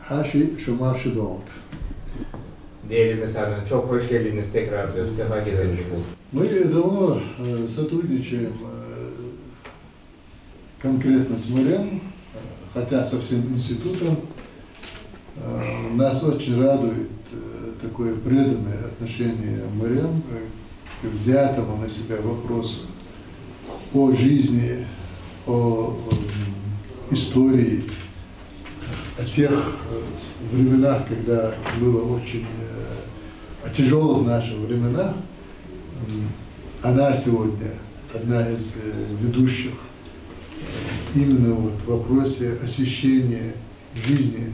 her şey şu marşıda oldu. Değerli mesela çok hoş geldiniz tekrar diyor. Sefa getirdiniz. Мы давно сотрудничаем конкретно с морем, хотя со всем институтом. Нас очень радует такое преданное отношение к морям, к взятому на себя вопросу о жизни, о истории, о тех временах, когда было очень о тяжелых наших временах. Она сегодня одна из ведущих именно вот в вопросе освещения жизни,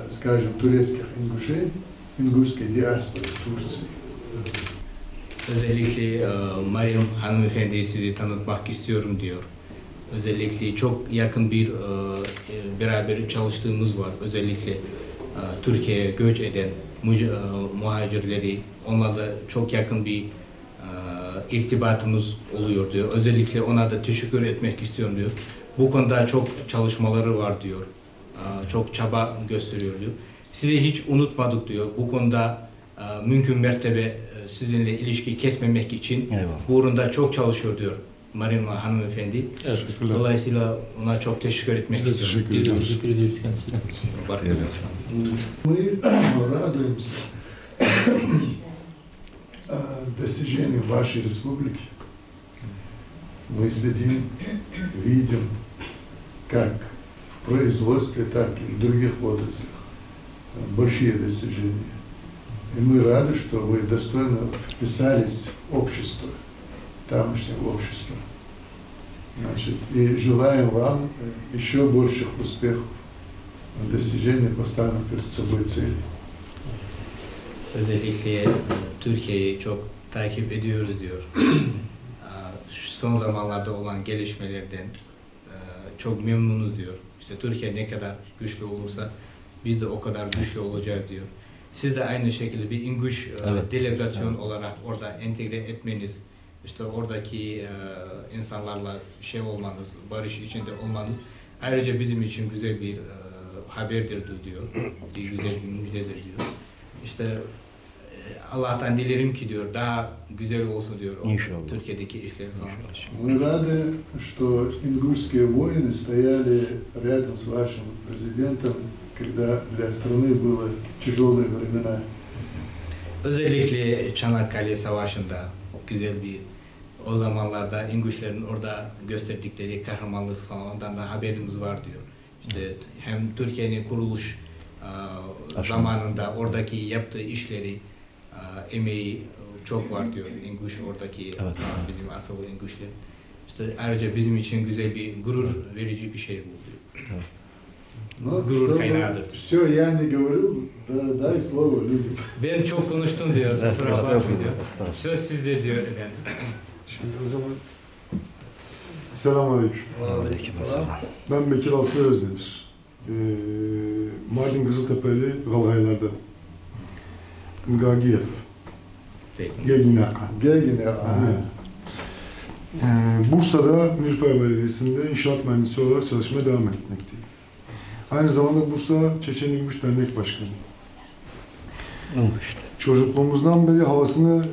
скажем, турецких ингушей, ингушской диаспоры в Турции. Özellikle Meryem hanımefendiyi sizi tanıtmak istiyorum diyor. Özellikle çok yakın bir beraber çalıştığımız var. Özellikle Türkiye'ye göç eden muhacirleri, onlarla çok yakın bir irtibatımız oluyor diyor. Özellikle ona da teşekkür etmek istiyorum diyor. Bu konuda çok çalışmaları var diyor. Çok çaba gösteriyor diyor. Sizi hiç unutmadık diyor. Bu konuda mümkün mertebe sizinle ilişki kesmemek için bu uğrunda çok çalışıyor diyor Meryem hanımefendi. Dolayısıyla ona çok teşekkür etmek istiyorum. Biz de teşekkür ediyoruz kendisine. Мы радуемся достижению вашей республики. Мы следим, видим, как в производстве, так и в других отраслях большие достижения. И мы рады, что вы достойно вписались в общество, тамошнего общества. Значит, и желаем вам еще больших успехов в достижении поставленных перед собой целей. Özellikle Türkiye'yi çok takip ediyoruz diyor. Son zamanlarda olan gelişmelerden çok memnunuz diyor. İşte Türkiye ne kadar güçlü olursa biz de o kadar güçlü olacağız diyor. Siz de aynı şekilde bir İnguş delegasyon olarak orada entegre etmeniz, işte oradaki insanlarla olmanız, barış içinde olmanız ayrıca bizim için güzel bir haberdir diyor. Bir güzel bir müjdedir diyor. İşte Allah'tan dilerim ki diyor daha güzel olsun diyor Türkiye'deki işler falan. Мы рады, что ингушские воины стояли рядом с вашим президентом, когда для страны было тяжелые времена. Özellikle Çanakkale Savaşı'nda güzel bir o zamanlarda İnguşlerin orada gösterdikleri kahramanlık falan ondan da haberimiz var diyor. İşte hem Türkiye'nin kuruluş zamanında oradaki yaptığı işleri, emeği çok var diyor İnguş oradaki bizim asıl İnguşlar. İşte ayrıca bizim için güzel bir gurur verici bir şey bu diyor. Gurur kaynağıdır. Все, я не говорю, дай слово людям. Ben çok konuştum diyor. Kusura bakmayın diyor. Söz sizde diyor efendim. Şimdi o zaman Selamünaleyküm. Aleykümselam. Ben Bekir Aslı Özdemir. Mardin Kızıltepe'li Galgaylar'da. Gagiyev. Gegina. Gegina. Bursa'da Nilüfer Belediyesi'nde inşaat mühendisi olarak çalışmaya devam etmekteyim. Aynı zamanda Bursa Çeçen İnguş Dernek Başkanı. Çocukluğumuzdan beri havasını,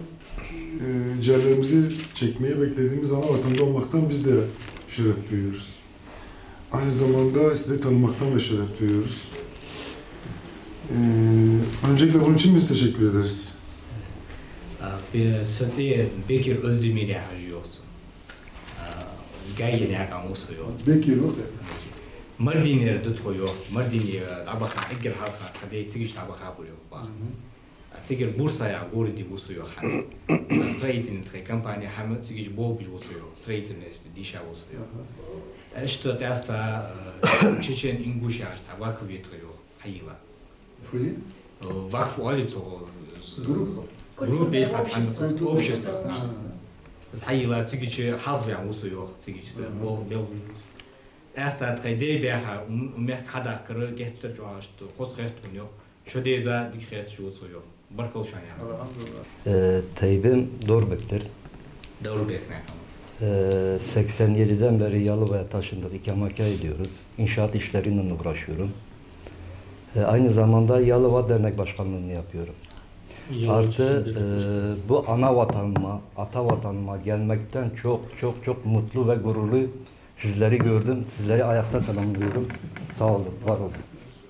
ciğerlerimizi çekmeyi beklediğimiz ana vatanda olmaktan biz de şeref duyuyoruz. Aynı zamanda sizi tanımaktan da şeref duyuyoruz. Öncelikle bunun için biz teşekkür ederiz. Size Bekir Özdemir'e harcıyorsun. Gayet yakın olsuyor. Bekir yok. Mardin'e tutuyor. Mardin'e abaka igir halka kadeh tigis abaka kuruyor. Tigir Bursa'ya gordi olsuyor. Sıraytın kampanya hem tigis bol bir olsuyor. Sıraytın dişa olsuyor. İşte hasta Çeçen İnguş'a hasta vakıf yetiyor. Hayla. Vakf oluyor. Grup bir tatlı общество. Hayla tigis halk ya olsuyor. Tigis bol bol. Erster trade beha kadar kırı getir çoğaştı. Kosret yok. Şu deza dikkat şu olsuyor. Barkol şanya. Tayyip'im Dorbek'tir. Dorbek ne? 87'den beri Yalova'ya taşındık, ikamet ediyoruz. İnşaat işleriyle uğraşıyorum. Aynı zamanda Yalova Dernek Başkanlığı'nı yapıyorum. Artı bu ana vatanıma, ata vatanıma gelmekten çok mutlu ve gururlu sizleri gördüm. Sizleri ayakta selamlıyorum. Sağ olun, var olun.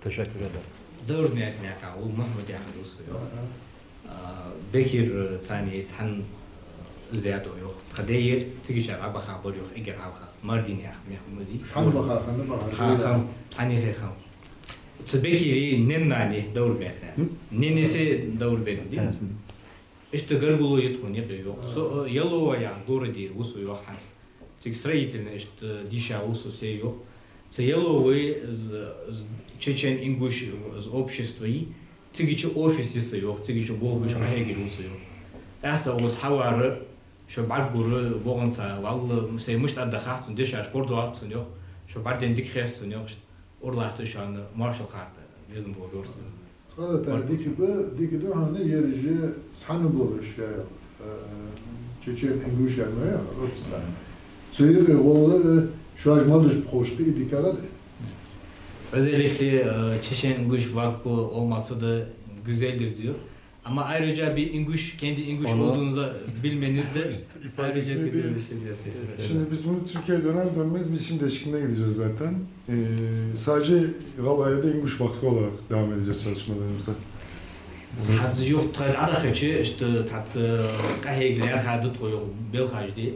Teşekkür ederim. دور نيكا ومحمد يا أخي وصيو بكر ثاني تحن زيادة يوخ تخدير تيجي أبا خابر يوخ إجر عالها مردين يا أخي محمودي Hangi bakan? خاخم تاني خاخم تبكيري نناني دور بيتنا ننسي دور بيتنا إشت قرقلو يدخل يقيو يلو يا غوردي وصو يوخان تكسريتنا إشت ديشا وصو سيو Целовый чечен ингуш из общества и тигичи офисы сыёк, тигичи болбуш ахегил сыёк. Это вот хавары, что баргуры боғанса, валлы мсеймышт аддахат, дешар спортуат сыёк, что барден дикхер сыёк, орлахты шаны маршал хаты, безім болбуш. Скажете, дики de hani yerici sanı buluş ya çeçen iнгуш ya, Rus'ta. Söyle oğlu şu ajmalış proştu idikada. Özellikle Çeçen İnguş Vakfı olması da güzeldir diyor. Ama ayrıca bir İnguş, kendi İnguş olduğunuzu bilmeniz de ayrıca bir şey diyor. Şimdi biz bunu Türkiye'ye döner dönmez bir isim değişikliğine gideceğiz zaten. Sadece Valhalla'da İnguş Vakfı olarak devam edeceğiz çalışmalarımıza. Hazır yok, tadakıcı işte kahegler hadı toyu belhajdi.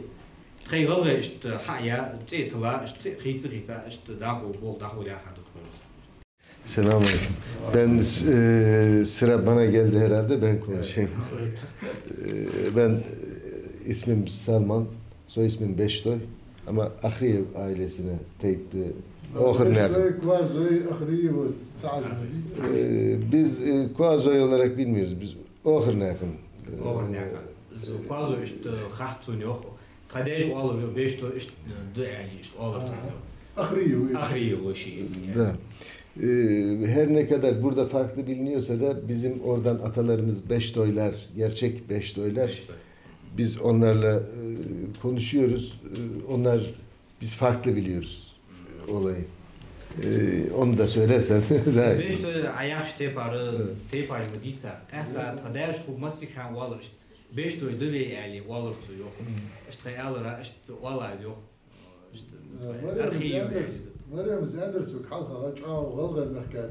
Taygalga işte haya, cetla, işte hıçı işte dahu bol dahu ya hadı toyu. Selamünaleyküm. Ben sıra bana geldi herhalde, ben konuşayım. Ben ismim Salman, soy ismim Beştoy ama Ahriyev ailesine teyipli Okhırnağım. Biz Kuazoy olarak bilmiyoruz, biz Okhırnağım. Okhırnağım. Kuazoy işte hahtun yok. Kadej oğlu Beştoy işte yani işte oğlu. Ahriyev o şey. Da. Her ne kadar burada farklı biliniyorsa da bizim oradan atalarımız Beştoylar, gerçek Beştoylar. Biz onlarla konuşuyoruz. Biz farklı biliyoruz olayı. Onu da söylersen daha iyi. Beştoy ayak teparı mı diyse, aslında kadej tutması kan olur. Beştoy da ve yani olur yok. İşte alır işte olay yok. İşte arşiv. Meryem Zendersuk halka açağı galga mehkat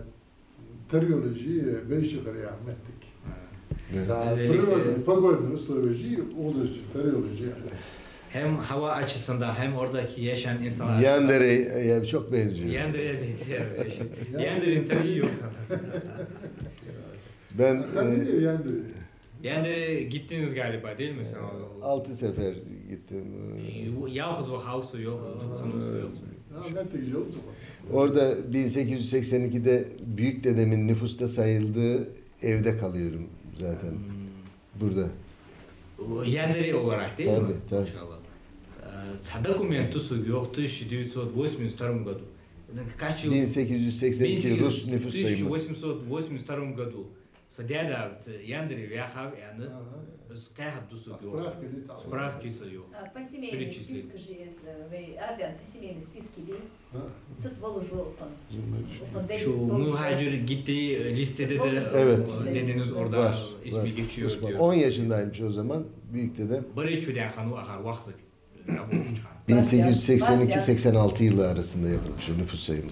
teriyoloji beşikar ya mettik. Pagodun usluveci olurcu teriyoloji. Hem hava açısından hem oradaki yaşayan insanlar. Yandere'ye çok benziyor. Yandere'ye benziyor. Yandere'nin tabii yok. Ben Yandere'ye gittiniz galiba değil mi sen? 6 sefer gittim. Yahut o havsu yok, konusu yok. Orada 1882'de büyük dedemin nüfusta sayıldığı evde kalıyorum zaten. Burada. Yandere olarak değil mi? Tabii. Dokumentusu yok 1982 году. Kaç yıl? 1882 Rus nüfus sayımı. 1882 году. Sadiyada Yandere вяхав yani скайхабдусу yok. Справкисы yok. По семейным спискам же ve Arden по семейным списке değil. Tut Volujlu Şu muhacir gittiği listede de dediniz orada var, ismi geçiyor Osman. diyor. 10 yaşındaymış o zaman büyük dedem. Bari çüden kanu ahar vakti. 1882-86 yılı arasında yapılmış o nüfus sayımı.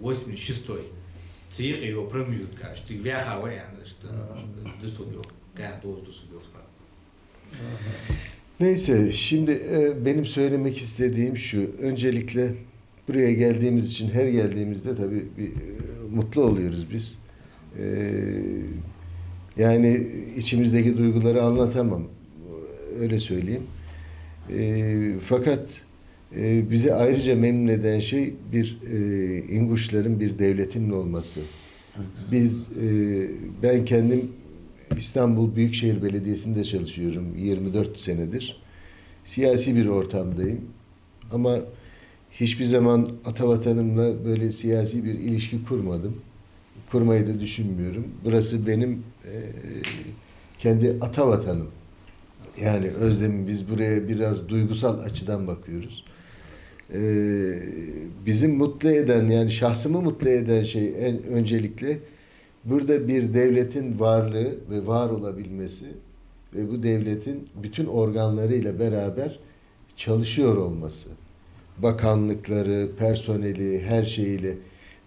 1882-1886 цих его промежутка, что вяхава, что досугyok, gayet doğru dosugyok. Neyse, şimdi benim söylemek istediğim şu, öncelikle buraya geldiğimiz için, her geldiğimizde tabii bir mutlu oluyoruz biz. Yani içimizdeki duyguları anlatamam, öyle söyleyeyim. Fakat bizi ayrıca memnun eden şey bir İnguşların bir devletinin olması. Biz, ben kendim İstanbul Büyükşehir Belediyesi'nde çalışıyorum 24 senedir. Siyasi bir ortamdayım. Ama hiçbir zaman atavatanımla böyle siyasi bir ilişki kurmadım. Kurmayı da düşünmüyorum. Burası benim kendi atavatanım. Yani özlemim, biz buraya biraz duygusal açıdan bakıyoruz. bizim mutlu eden, yani şahsımı mutlu eden şey en öncelikle burada bir devletin varlığı ve var olabilmesi ve bu devletin bütün organlarıyla beraber çalışıyor olması. Bakanlıkları, personeli, her şeyiyle.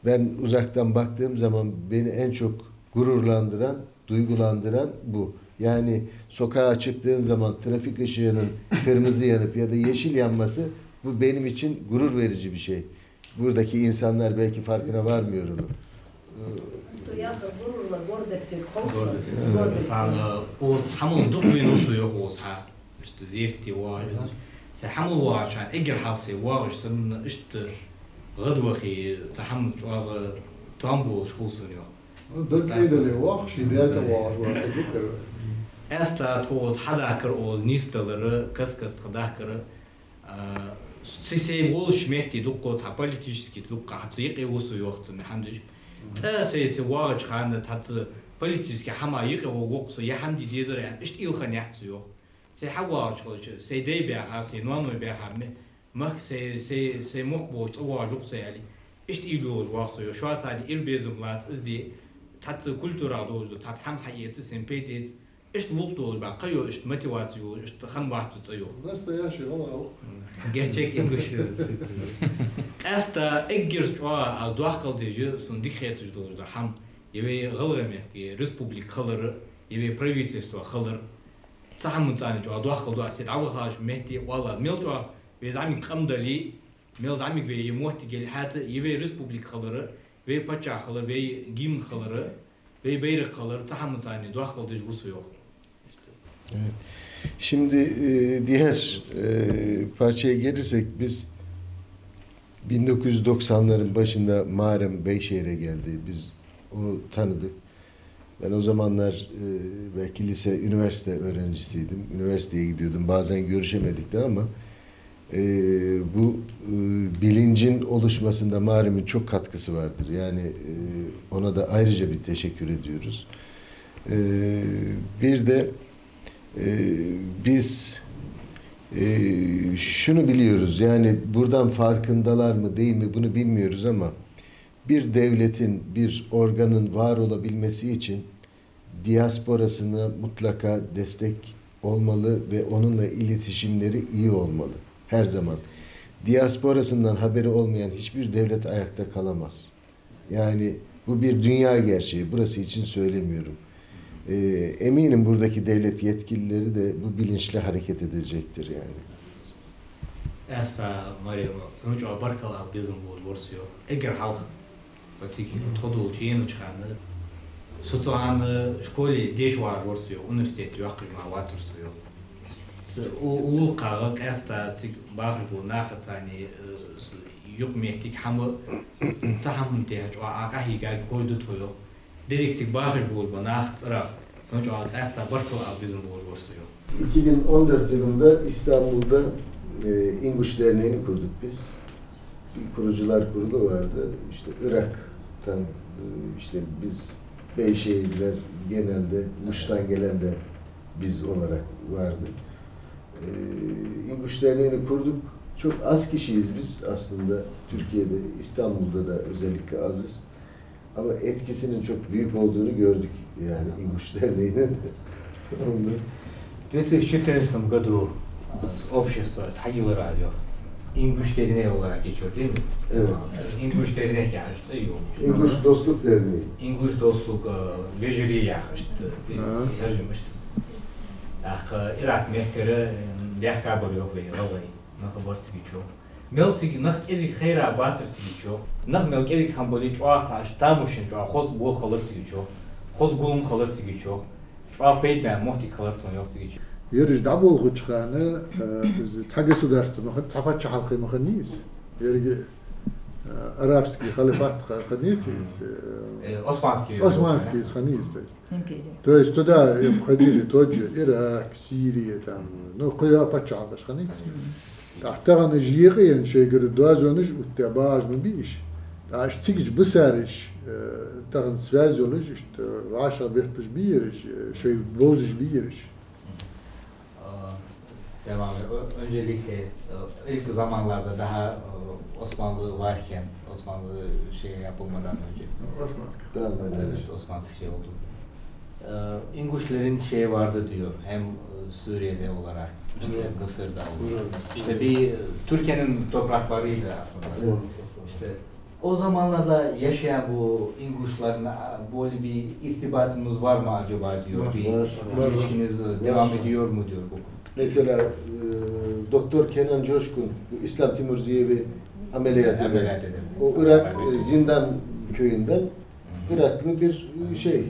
Ben uzaktan baktığım zaman beni en çok gururlandıran, duygulandıran bu. Yani sokağa çıktığın zaman trafik ışığının kırmızı yanıp ya da yeşil yanması, bu benim için gurur verici bir şey. Buradaki insanlar belki farkına varmıyor onu. Oz hamur dukuyun usu yok oz ha. İşte zirti var. Se hamur var şan eger halsi var işte işte غدوخي تحمل شواغ تامبو شخصون يو. ده كده اللي واقع شيء ده تبع ذكر. أستا توز حدا كر أوز نيستلر كس تخداكر سي وولش مهتي دقو تا политически دقو حتيقي وسو يوخت محمدش. سي واغ خان تات политически حما يقي ووقسو يحمدي ديدر يعني إشت إلخن يحتسو يوخ. سي حوا شغل سي دي بيها سي نوانو بيها مخ سي مخبوش أوه جوكسي علي إشت إيلوز واقصيو شو هذا إلبيزم لات إزدي تات كولتورا دوز تات حم حيات سيمبيتيز إشت وقتوز باقيو إشت موتيفاسيو إشت خم واحد تصيو بس يا شيء والله gerçek İngiliz أستا إجرس شوا أدوخل ديجي سون ديخيت دوز حم يبي غلغمه كي ريسبوبليك خلر يبي بريفيتستو خلر صحمن تاني شوا أدوخل دو أسيد عوخاش مهتي والله ميلتوا وزعمي قمدلي ميل زعمي في يموت جل حتى يبي ريسبوبليك خلره في بتشا خلره في جيم خلره في بيرق خلره تحمل tane dua kıldığı bu yok. Evet. Şimdi diğer parçaya gelirsek biz 1990'ların başında Muharrem Beyşehir'e geldi. Biz onu tanıdık. Ben o zamanlar belki lise, üniversite öğrencisiydim. Üniversiteye gidiyordum. Bazen görüşemedik de ama bu bilincin oluşmasında Muharrem'in çok katkısı vardır. Yani ona da ayrıca bir teşekkür ediyoruz. Bir de biz şunu biliyoruz, yani buradan farkındalar mı değil mi bunu bilmiyoruz ama bir devletin, bir organın var olabilmesi için diasporasına mutlaka destek olmalı ve onunla iletişimleri iyi olmalı. Her zaman. Diasporasından haberi olmayan hiçbir devlet ayakta kalamaz. Yani bu bir dünya gerçeği. Burası için söylemiyorum. Eminim buradaki devlet yetkilileri de bu bilinçle hareket edecektir yani. Esta Mario, önce abarkalı bizim bu versiyo. Eğer halk batık todu çiğne çıkanı, sosyal şkoli deş var versiyo, üniversite yakılma vatırıyor. O kağıt esta tık bağır bu nakıtsani yok mehtik hamı sahamın tehc o akahi gel koydu toyo. Direkt bağır bu nakıtsara. Önce esta abarkalı bizim bu versiyo. 2014 yılında İstanbul'da İnguş Derneği'ni kurduk biz. Bir kurucular kurulu vardı. İşte Irak'tan, işte biz Beyşehirliler genelde Muş'tan gelen de biz olarak vardı. İnguş Derneği'ni kurduk. Çok az kişiyiz biz aslında Türkiye'de, İstanbul'da da özellikle azız. Ama etkisinin çok büyük olduğunu gördük yani İnguş Derneği'nin. 2014 году общество сходило радио. İnguş Derneği olarak geçiyor değil mi? Evet. İnguş Derneği yani İnguş Dostluk Derneği. İnguş Dostluk Veciliği yakıştı. Tercümişti. Irak mehkere lehkabır yok ve yalayı. Nakı barsı geçiyor. Meltik nak ezik khayra batır geçiyor. Nak melk ezik hamboli çoğu taş tamışın çoğu xoz bol kalır geçiyor. Xoz bulum kalır geçiyor. Çoğu peyben muhti kalır yok geçiyor. Yarış dabol gıçkanı tagesi dersi mi? Safatçı halkı mı niyiz? Yarı Arapski halifat xaniyetiz. Osmanski xaniyiz da. То есть туда входили тот же Ирак, Сирия, там, ну, кое почалдаш xaniyet. Tahtagan jiyeğin şey göre dozoniş uttabaj mı bir iş. Taş tigij bısarış. Tahın связь oluş işte vaşa behtuş bir şey bozuş bir Devam ediyor. Öncelikle ilk zamanlarda daha Osmanlı varken, Osmanlı şey yapılmadan önce. Evet, Osmanlı şey oldu. İnguşlerin şey vardı diyor, hem Suriye'de olarak, işte Mısır'da olur. İşte bir Türkiye'nin topraklarıydı aslında. İşte o zamanlarda yaşayan bu İnguşlarla böyle bir irtibatınız var mı acaba diyor. Var. İlişkiniz devam ediyor mu diyor bu. Mesela Doktor Kenan Coşkun İslam Timurziyevi ameliyat eder. O Irak Zindan köyünden Iraklı bir şey.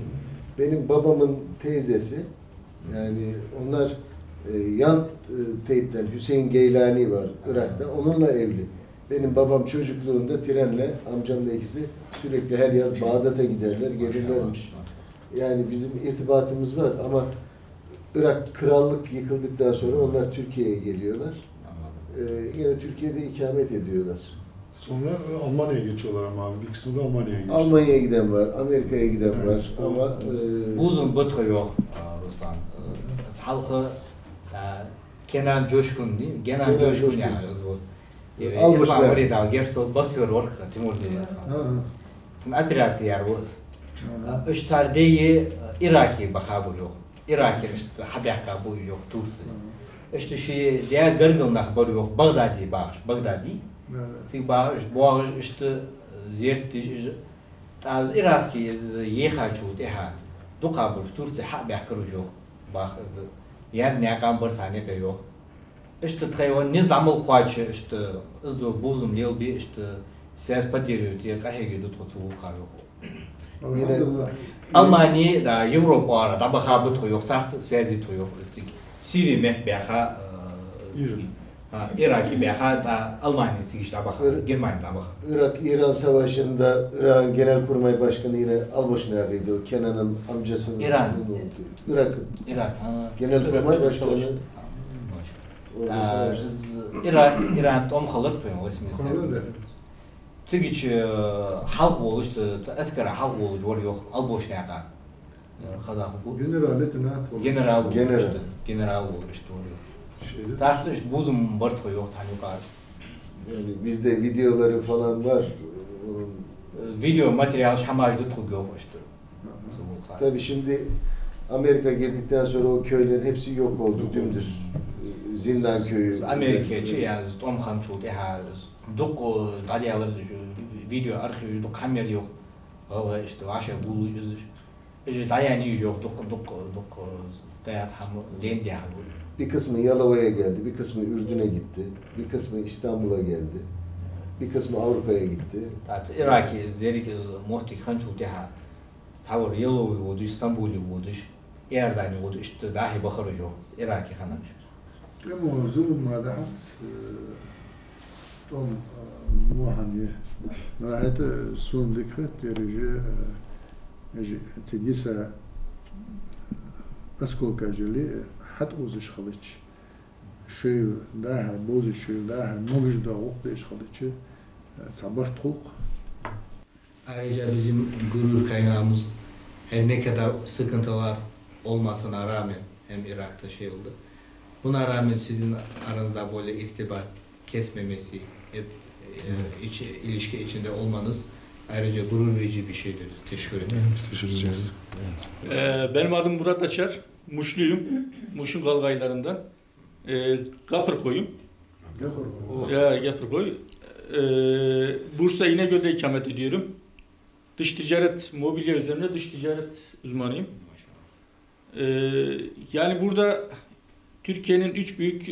Benim babamın teyzesi, yani onlar yan teypten Hüseyin Geylani var Irak'ta, onunla evli. Benim babam çocukluğunda trenle, amcamla ikisi sürekli her yaz Bağdat'a giderler, gelirlermiş. Yani bizim irtibatımız var ama Irak krallık yıkıldıktan sonra onlar Türkiye'ye geliyorlar. Yine Türkiye'de ikamet ediyorlar. Sonra Almanya'ya geçiyorlar ama abi. Bir kısmı da Almanya'ya geçiyor. Almanya'ya giden var, Amerika'ya giden var ama uzun bıtkı yok Ruslan. Halkı Kenan Coşkun değil mi? Kenan Coşkun yani. İslam oraya geçti, batıyor orada Timurzi'ye. Şimdi operasyonlar bu. Üç sardeyi Iraki bakabı yok. Iraki işte habeka bu yok Tursi. İşte şey diğer gırgınlık bu yok. Bağdadi bağış, Bağdadi. Çünkü bağış, bu işte ziyareti az Irak'ı yehaçu deha. Dukabır Tursi habeka yok. Bağış yer ne kan bir saniye yok. İşte Tayvan nizamı kuaçı işte izdo bozum yıl bir işte siyasi partileri diye kahve tuttu yok. yine Almanya da Avrupa arada bakabı yok, sahte siyasi yok. Suriye mehbeha Irak'ı beha da Almanya işte bakı, Germanya'da bakı. Irak-İran Savaşı'nda İran Genelkurmay Başkanı yine Alboşnak'ıydı. O Kenan'ın amcasının İran. Irak'ın Irak. Genelkurmay Başkanı. İran tom kalıp o ismi. Çünkü halk oluştu, askeri halk oluştu yok, Alboşnak'a. General oluştu oluyor. Zaten işte buzum bartı yok tanıkar. Yani bizde videoları falan var. Video materyal şamajdı tutuyor işte. Tabii şimdi Amerika girdikten sonra o köylerin hepsi yok oldu dümdüz. Zindan köyü. Amerika'cı yani Tom Hançu deha duk dalyaları video arşivi duk kamera yok. Valla işte aşağı buluyoruz. İşte dayanıyor yok duk dayat ham den diye. Bir kısmı Yalova'ya geldi, bir kısmı Ürdün'e gitti, bir kısmı İstanbul'a geldi, bir kısmı Avrupa'ya gitti. Irak'ı zerik muhtik Hançu deha tavır Yalova oldu, İstanbul'u oldu, Erdoğan oldu işte dahi bakır yok. Irak'ı hanım. Ama zulüm madahat tom muhani nahayet son dikkat derece tedisa askolka jeli hat ozish kılıç şu daha bozu şu daha moguz da okdeş kılıç sabır tulk. Ayrıca bizim gurur kaynağımız her ne kadar sıkıntılar olmasına rağmen hem Irak'ta şey oldu. Buna rağmen sizin aranızda böyle irtibat kesmemesi, hep ilişki içinde olmanız ayrıca gurur verici bir şeydir. Teşekkür ederim. Teşekkür ederiz. Benim adım Murat Açar. Muşluyum. Muş'un Galgaylarından. Kapırkoy'um. Kapırkoy. Bursa İnegöl'de ikamet ediyorum. Dış ticaret, mobilya üzerine dış ticaret uzmanıyım. Yani burada Türkiye'nin 3 büyük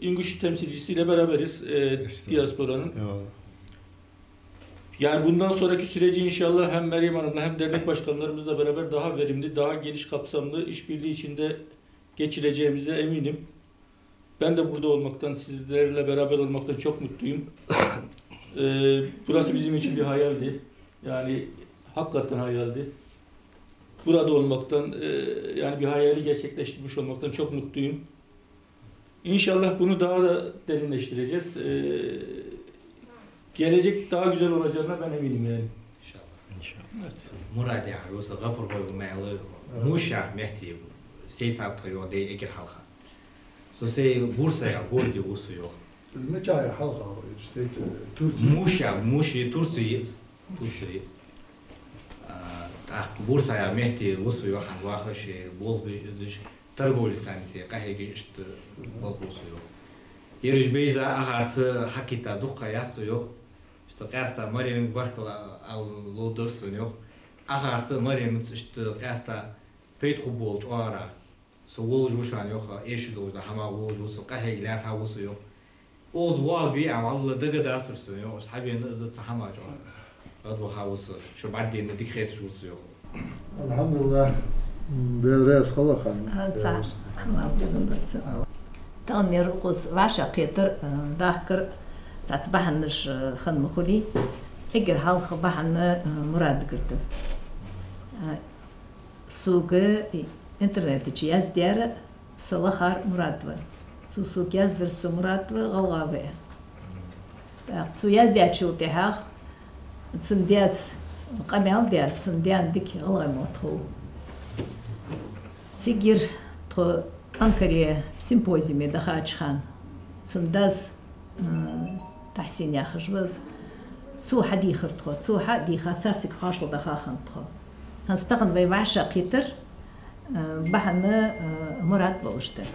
İnguş temsilcisiyle beraberiz diasporanın. Yani bundan sonraki süreci inşallah hem Meryem Hanım'la hem dernek başkanlarımızla beraber daha verimli, daha geniş kapsamlı işbirliği içinde geçireceğimize eminim. Ben de burada olmaktan, sizlerle beraber olmaktan çok mutluyum. Burası bizim için bir hayaldi. Yani hakikaten hayaldi. Burada olmaktan, yani bir hayali gerçekleştirmiş olmaktan çok mutluyum. İnşallah bunu daha da derinleştireceğiz. Gelecek daha güzel olacağına ben eminim yani. İnşallah. Evet. Murad ya, yoksa Kapırkoy bu meyli muşah mehti, seysap toyo de ekir halka. So say Bursa'ya gol diye usu yok. المجاية حلقة جسيت تركيا Muşi Tursu'yu. Bursa'ya mehti usu yok. Vakışı bol bir özüş. Targoli tanesi kahegi işte bol usu yok. Yarış beyza aharsı hakita dukka yapsı yok. İşte kasta Meryem'in barkla al lodursun yok. Aharsı Meryem'in işte kasta Petru bolç o ara. So bolç uşan yok. Eşi doğru hama bolç usu kahegiler ha usu yok. Oz wabi ama Allah daga da tursun yok. Habiyende de tahama jo. Adwo ha usu. Şu bardin de dikret usu yok. الحمد لله بالرأس خلقا Ama bizim burası. Tanrı rukuz vaşa qetir dahkır tatbahanış xan mukhuli. Eger halkı bahanı murad girdi. Suğu interneti yaz diyar solahar murad var. Su yazdır su murad var galgabe. Su yaz diyar şu tehaq. Sun diyat قميل ديال تنديان ديك الله يموتو تيجير تو أنكرية سيمبوزيوم دخاج خان تنداز تحسين يا خشبز سو حدي خرطو سو حدي خاطرتك خاشل دخا خنطو هنستغن بي وعشا قيتر بحنا مراد بوشتر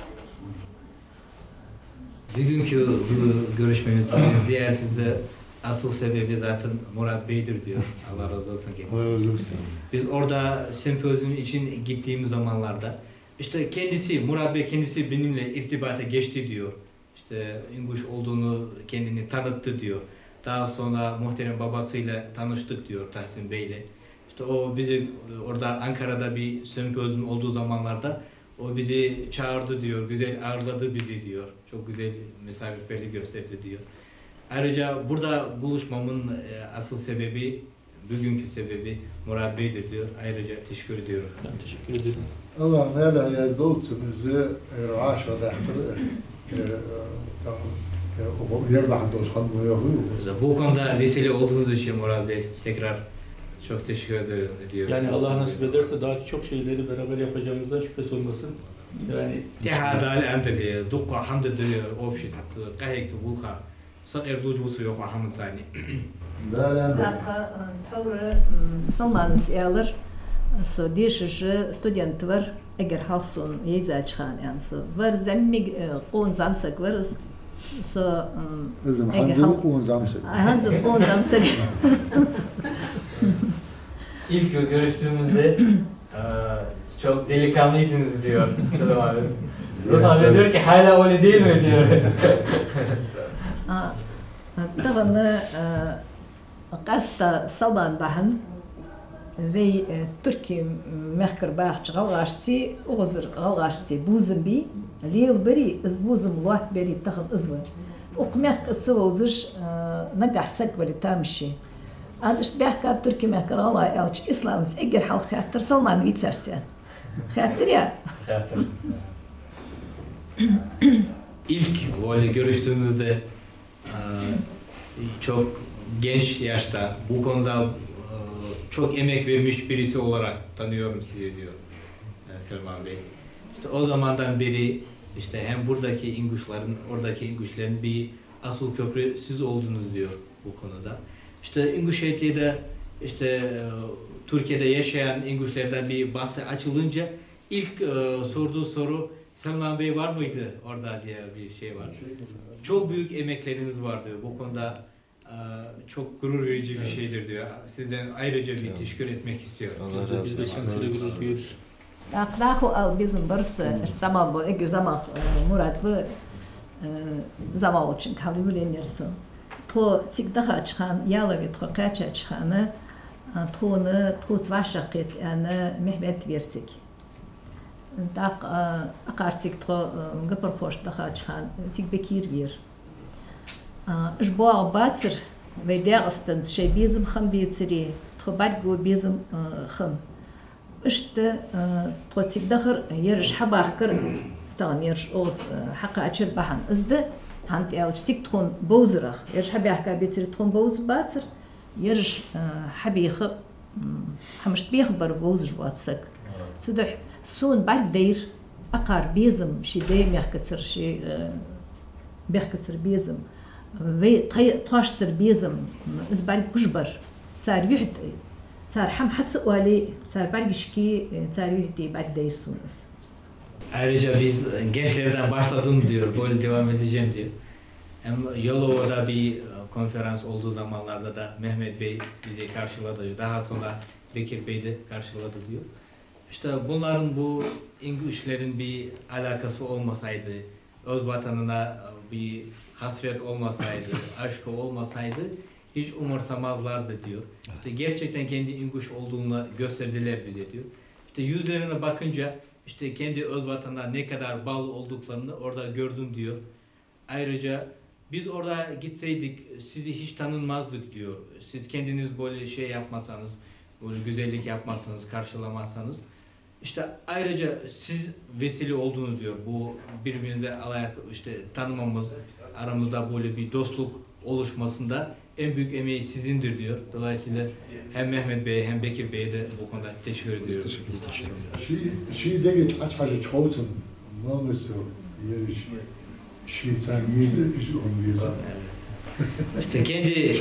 Bugünkü bu görüşmemizin ziyaretinize asıl sebebi zaten Murat Bey'dir diyor. Allah razı olsun ki. Allah razı olsun. Biz orada sempozyum için gittiğimiz zamanlarda işte kendisi, Murat Bey kendisi benimle irtibata geçti diyor. İşte İnguş olduğunu kendini tanıttı diyor. Daha sonra muhterem babasıyla tanıştık diyor Tahsin Bey'le. İşte o bizi orada Ankara'da bir sempozyum olduğu zamanlarda o bizi çağırdı diyor, güzel ağırladı bizi diyor. Çok güzel misafirperverlik gösterdi diyor. Ayrıca burada buluşmamın asıl sebebi, bugünkü sebebi Murat Bey'dir diyor. Ayrıca teşekkür ediyorum. Ben teşekkür ederim. الله نالا يزدوتمزي رعاش دحتر يرضى عند وشخان ويهوي. Bu konuda vesile olduğunuz için Murat Bey tekrar çok teşekkür ediyorum. Yani Allah nasip ederse daha çok şeyleri beraber yapacağımızdan şüphesi olmasın. Yani Tehada al-andali, dukka hamd ediyor, obşit hattı, kahek bulka, sakir ducusu yok Ahmet Zani. لا لا Tavır salmanız eğer so dişişi student var eğer halsun yezaçhan yani so var zemmi on zamsak var so لازم حنزل ونزامسك. hanzı on zamsak İlk görüştüğümüzde çok delikanlıydınız diyor Selam abi. Rus abi diyor ki hala öyle değil mi diyor. Tağını qasta salman bahan ve Türkiye mehker bahçı galgaşçı oğuzur galgaşçı buzum bi liyel beri az buzum lat beri tağın ızvın oqmeh sıvozur nagahsak beri tamşi az işte bahka Türkiye mehker Allah elç İslam'ız eğer hal xatir salman vitsersen xatir ya İlk öyle görüştüğümüzde çok genç yaşta bu konuda çok emek vermiş birisi olarak tanıyorum sizi diyor Selman Bey. İşte o zamandan beri işte hem buradaki İnguşların, oradaki İnguşların bir asıl köprü siz oldunuz diyor bu konuda. İşte İnguşetiye'de işte Türkiye'de yaşayan İnguşlardan bir bahsi açılınca ilk sorduğu soru Selman Bey var mıydı orada diye bir şey var. Çok büyük emekleriniz var diyor. Bu konuda çok gurur verici bir şeydir diyor. Sizden ayrıca bir teşekkür etmek istiyorum. biz de kendisiyle gurur duyuyoruz. Aklahu al bizim burası zaman bu eğer zaman Murat bu zaman için kalibrelersin. To tik daha çıkan yalı ve to kaça çıkanı tonu vaşakit yani Mehmet versek. Dak akarsik to gıpır hoş daha çıkan tik bekir ver. İşboğa batır ve dağıstan şey bizim ham diyetsiri to badgu bizim ham. İşte to tik dağır yarış habahkır tağın yarış oz haqa açır bahan izdi hanti elç tik ton bozıraq yarış habahka betiri ton boz batır yarış habihı hamışt bih bar boz jvatsak تدح سون بعد دير akar bizim şide mehkatır şey mehkatır bizim ve taştır bizim izbal kuşbar tar yuht tar ham hatsı wali tar bargişki tar yuhti bak değilsiniz. Ayrıca biz gençlerden başladım diyor, böyle devam edeceğim diyor. Hem Yalova'da bir konferans olduğu zamanlarda da Mehmet Bey bizi karşıladı diyor. Daha sonra Bekir Bey de karşıladı diyor. İşte bunların bu İngilizlerin bir alakası olmasaydı, öz vatanına bir hasret olmasaydı, aşkı olmasaydı hiç umursamazlardı diyor. İşte gerçekten kendi İngiliz olduğunu gösterdiler bize diyor. İşte yüzlerine bakınca işte kendi öz vatanına ne kadar bağlı olduklarını orada gördüm diyor. Ayrıca biz orada gitseydik sizi hiç tanınmazdık diyor. Siz kendiniz böyle şey yapmasanız, böyle güzellik yapmazsanız, karşılamazsanız. İşte ayrıca siz vesile oldunuz diyor. Bu birbirinize işte tanımamız, aramızda böyle bir dostluk oluşmasında en büyük emeği sizindir diyor. Dolayısıyla hem Mehmet Bey'e hem Bekir Bey'e de bu konuda teşekkür ediyoruz. Şey de geç aç hacı çoğutun. Maalesef yeri Şiitsen yezi, onu yezi. İşte kendi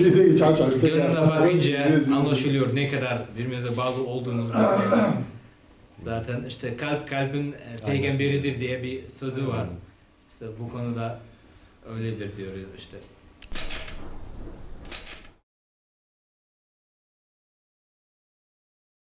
gönlüne bakınca anlaşılıyor ne kadar birbirimize bağlı olduğumuz. Zaten işte kalp kalbin peygamberidir diye bir sözü var. İşte bu konuda öyledir diyor işte.